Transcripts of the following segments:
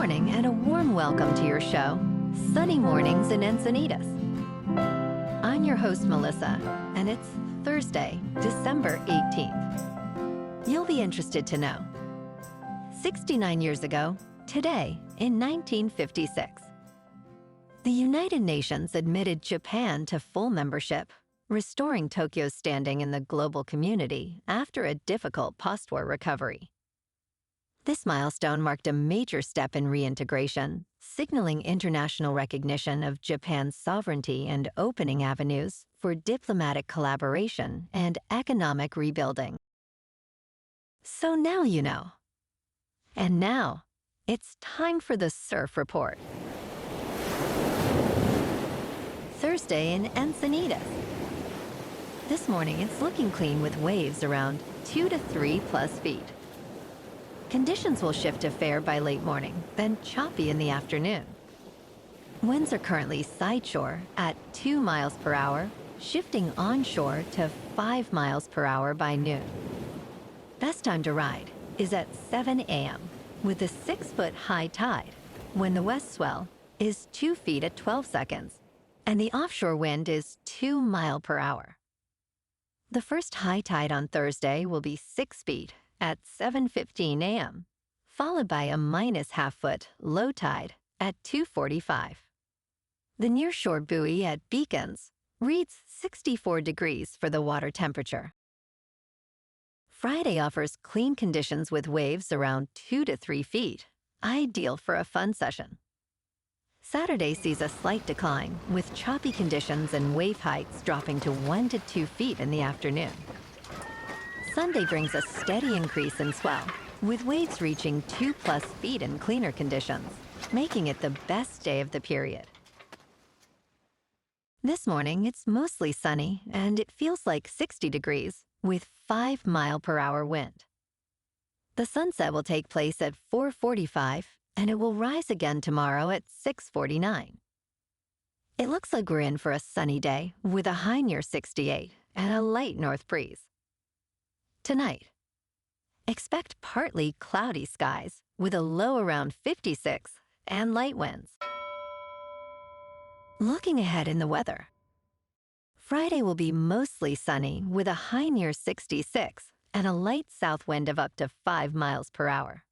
morning and a warm welcome to your show, Sunny Mornings in Encinitas. I'm your host, Melissa, and it's Thursday, December 18th. You'll be interested to know. 69 years ago, today, in 1956, the United Nations admitted Japan to full membership, restoring Tokyo's standing in the global community after a difficult post-war recovery. This milestone marked a major step in reintegration, signaling international recognition of Japan's sovereignty and opening avenues for diplomatic collaboration and economic rebuilding. So now you know. And now, it's time for the Surf Report. Thursday in Encinitas. This morning, it's looking clean with waves around 2 to 3 plus feet. Conditions will shift to fair by late morning, then choppy in the afternoon. Winds are currently sideshore at 2 miles per hour, shifting onshore to 5 miles per hour by noon. Best time to ride is at 7 a.m. with a 6-foot high tide, when the west swell is 2 feet at 12 seconds, and the offshore wind is 2 miles per hour. The first high tide on Thursday will be 6 feet at 7:15 a.m., followed by a minus half-foot low tide at 2:45. The nearshore buoy at Beacons reads 64 degrees for the water temperature. Friday offers clean conditions with waves around 2 to 3 feet, ideal for a fun session. Saturday sees a slight decline, with choppy conditions and wave heights dropping to 1 to 2 feet in the afternoon. Sunday brings a steady increase in swell, with waves reaching 2 plus feet in cleaner conditions, making it the best day of the period. This morning, it's mostly sunny, and it feels like 60 degrees, with 5 mile per hour wind. The sunset will take place at 4:45, and it will rise again tomorrow at 6:49. It looks like we're in for a sunny day, with a high near 68 and a light north breeze. Tonight, expect partly cloudy skies with a low around 56 and light winds. Looking ahead in the weather, Friday will be mostly sunny with a high near 66 and a light south wind of up to 5 miles per hour.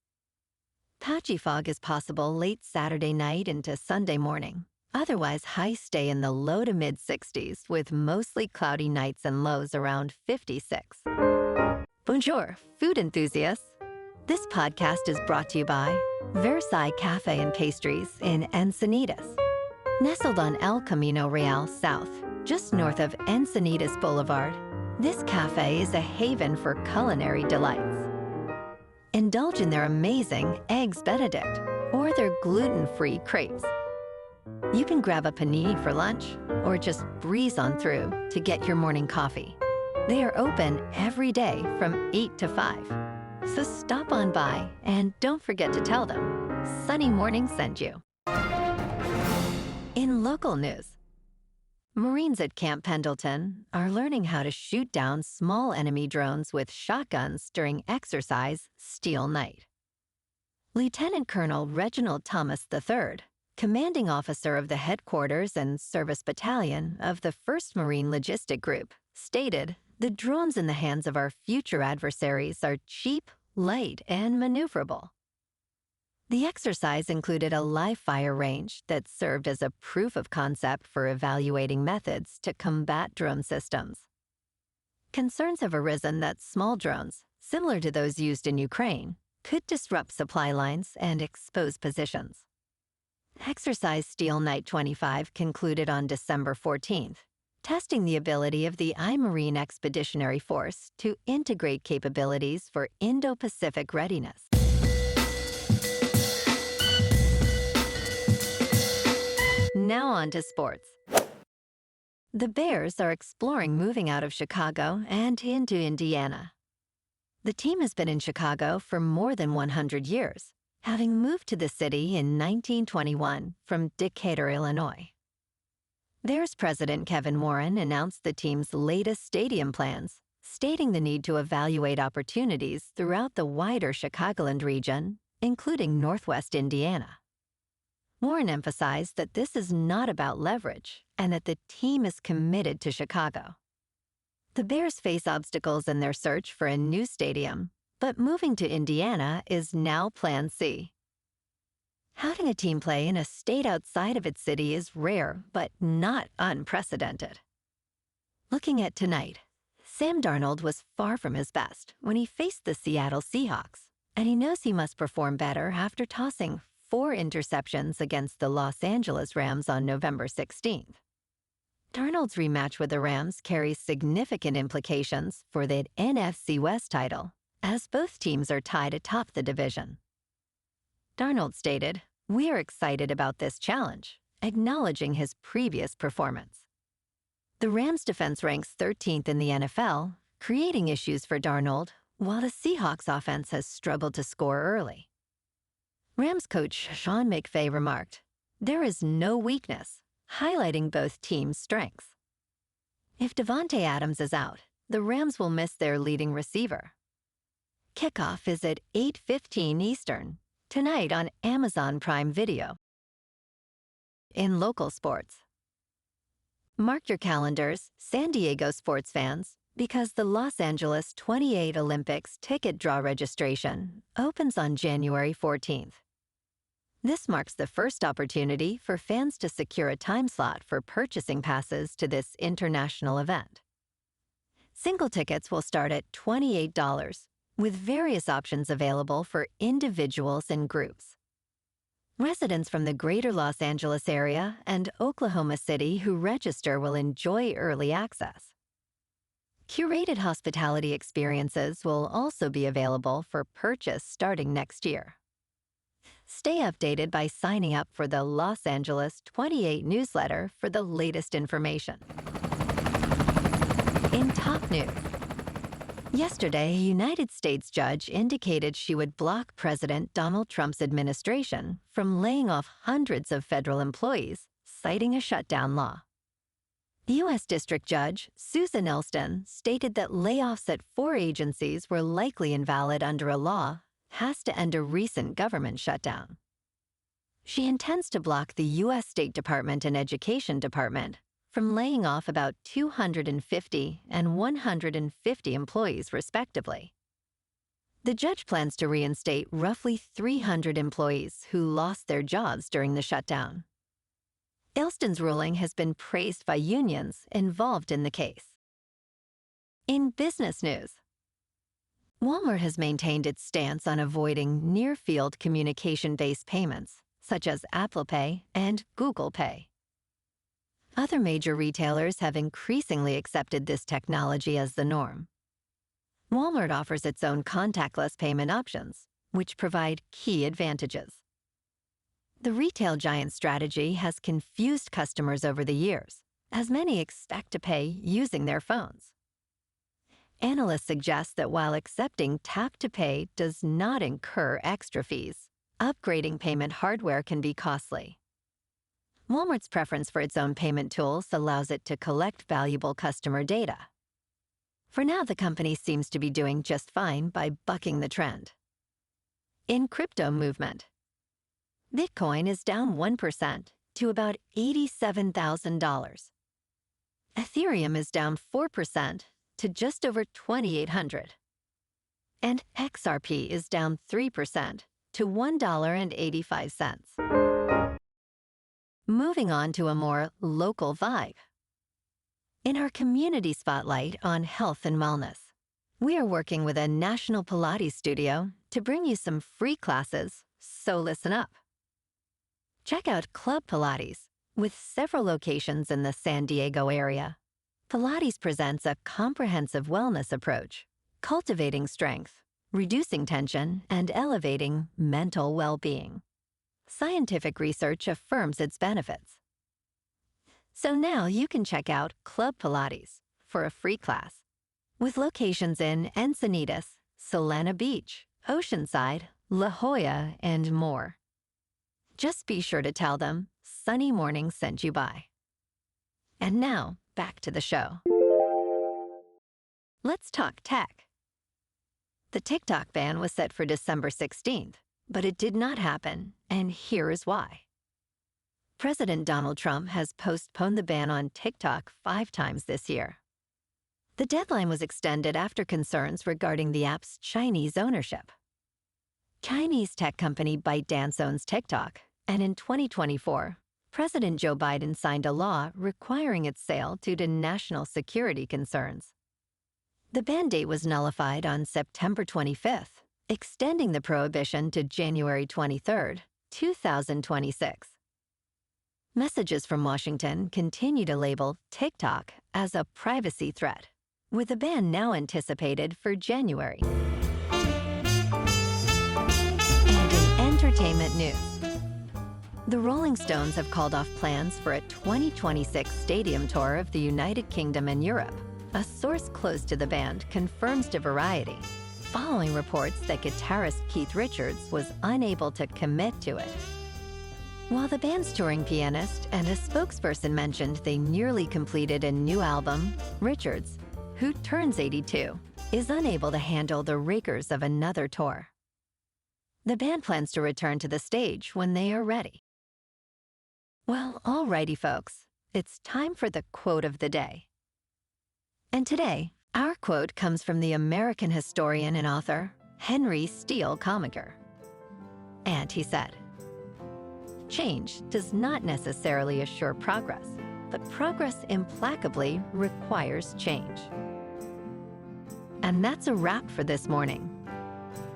Patchy fog is possible late Saturday night into Sunday morning. Otherwise, highs stay in the low to mid-60s with mostly cloudy nights and lows around 56. Bonjour, food enthusiasts. This podcast is brought to you by Versailles Cafe and Pastries in Encinitas. Nestled on El Camino Real South, just north of Encinitas Boulevard, this cafe is a haven for culinary delights. Indulge in their amazing Eggs Benedict or their gluten-free crepes. You can grab a panini for lunch or just breeze on through to get your morning coffee. They are open every day from 8 to 5. So stop on by and don't forget to tell them Sunny Morning sent you. In local news, Marines at Camp Pendleton are learning how to shoot down small enemy drones with shotguns during exercise Steel Night. Lieutenant Colonel Reginald Thomas III, commanding officer of the headquarters and service battalion of the 1st Marine Logistic Group, stated, "The drones in the hands of our future adversaries are cheap, light, and maneuverable." The exercise included a live-fire range that served as a proof of concept for evaluating methods to combat drone systems. Concerns have arisen that small drones, similar to those used in Ukraine, could disrupt supply lines and expose positions. Exercise Steel Night 25 concluded on December 14th, testing the ability of the I-Marine Expeditionary Force to integrate capabilities for Indo-Pacific readiness. Now on to sports. The Bears are exploring moving out of Chicago and into Indiana. The team has been in Chicago for more than 100 years, having moved to the city in 1921 from Decatur, Illinois. Bears president Kevin Warren announced the team's latest stadium plans, stating the need to evaluate opportunities throughout the wider Chicagoland region, including Northwest Indiana. Warren emphasized that this is not about leverage and that the team is committed to Chicago. The Bears face obstacles in their search for a new stadium, but moving to Indiana is now Plan C. Having a team play in a state outside of its city is rare, but not unprecedented. Looking at tonight, Sam Darnold was far from his best when he faced the Seattle Seahawks, and he knows he must perform better after tossing 4 interceptions against the Los Angeles Rams on November 16th. Darnold's rematch with the Rams carries significant implications for the NFC West title, as both teams are tied atop the division. Darnold stated, "We are excited about this challenge," acknowledging his previous performance. The Rams' defense ranks 13th in the NFL, creating issues for Darnold, while the Seahawks' offense has struggled to score early. Rams coach Sean McVay remarked, "There is no weakness," highlighting both teams' strengths. If Davante Adams is out, the Rams will miss their leading receiver. Kickoff is at 8:15 Eastern, tonight on Amazon Prime Video. In local sports, mark your calendars, San Diego sports fans, because the Los Angeles 28 Olympics ticket draw registration opens on January 14th. This marks the first opportunity for fans to secure a time slot for purchasing passes to this international event. Single tickets will start at $28, with various options available for individuals and groups. Residents from the greater Los Angeles area and Oklahoma City who register will enjoy early access. Curated hospitality experiences will also be available for purchase starting next year. Stay updated by signing up for the Los Angeles 28 newsletter for the latest information. In top news, yesterday, a United States judge indicated she would block President Donald Trump's administration from laying off hundreds of federal employees, citing a shutdown law. U.S. District Judge Susan Elston stated that layoffs at 4 agencies were likely invalid under a law has to end a recent government shutdown. She intends to block the U.S. State Department and Education Department from laying off about 250 and 150 employees, respectively. The judge plans to reinstate roughly 300 employees who lost their jobs during the shutdown. Elston's ruling has been praised by unions involved in the case. In business news, Walmart has maintained its stance on avoiding near-field communication-based payments, such as Apple Pay and Google Pay. Other major retailers have increasingly accepted this technology as the norm. Walmart offers its own contactless payment options, which provide key advantages. The retail giant strategy has confused customers over the years, as many expect to pay using their phones. Analysts suggest that while accepting tap-to-pay does not incur extra fees, upgrading payment hardware can be costly. Walmart's preference for its own payment tools allows it to collect valuable customer data. For now, the company seems to be doing just fine by bucking the trend. In crypto movement, Bitcoin is down 1% to about $87,000. Ethereum is down 4% to just over 2,800. And XRP is down 3% to $1.85. Moving on to a more local vibe. In our community spotlight on health and wellness, we are working with a national Pilates studio to bring you some free classes, so listen up. Check out Club Pilates, with several locations in the San Diego area. Pilates presents a comprehensive wellness approach, cultivating strength, reducing tension, and elevating mental well-being. Scientific research affirms its benefits. So now you can check out Club Pilates for a free class, with locations in Encinitas, Solana Beach, Oceanside, La Jolla, and more. Just be sure to tell them Sunny Morning sent you by. And now, back to the show. Let's talk tech. The TikTok ban was set for December 16th, but it did not happen, and here is why. President Donald Trump has postponed the ban on TikTok 5 times this year. The deadline was extended after concerns regarding the app's Chinese ownership. Chinese tech company ByteDance owns TikTok, and in 2024, President Joe Biden signed a law requiring its sale due to national security concerns. The ban date was nullified on September 25th, extending the prohibition to January 23, 2026. Messages from Washington continue to label TikTok as a privacy threat, with a ban now anticipated for January. And in entertainment news, the Rolling Stones have called off plans for a 2026 stadium tour of the United Kingdom and Europe. A source close to the band confirms to Variety, following reports that guitarist Keith Richards was unable to commit to it. While the band's touring pianist and a spokesperson mentioned they nearly completed a new album, Richards, who turns 82, is unable to handle the rigors of another tour. The band plans to return to the stage when they are ready. Well, alrighty folks, it's time for the quote of the day. And today, our quote comes from the American historian and author, Henry Steele Comaker. And he said, "Change does not necessarily assure progress, but progress implacably requires change." And that's a wrap for this morning.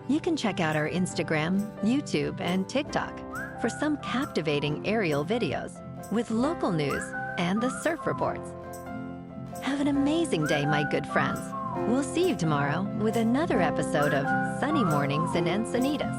You can check out our Instagram, YouTube, and TikTok for some captivating aerial videos with local news and the surf reports. Have an amazing day, my good friends. We'll see you tomorrow with another episode of Sunny Mornings in Encinitas.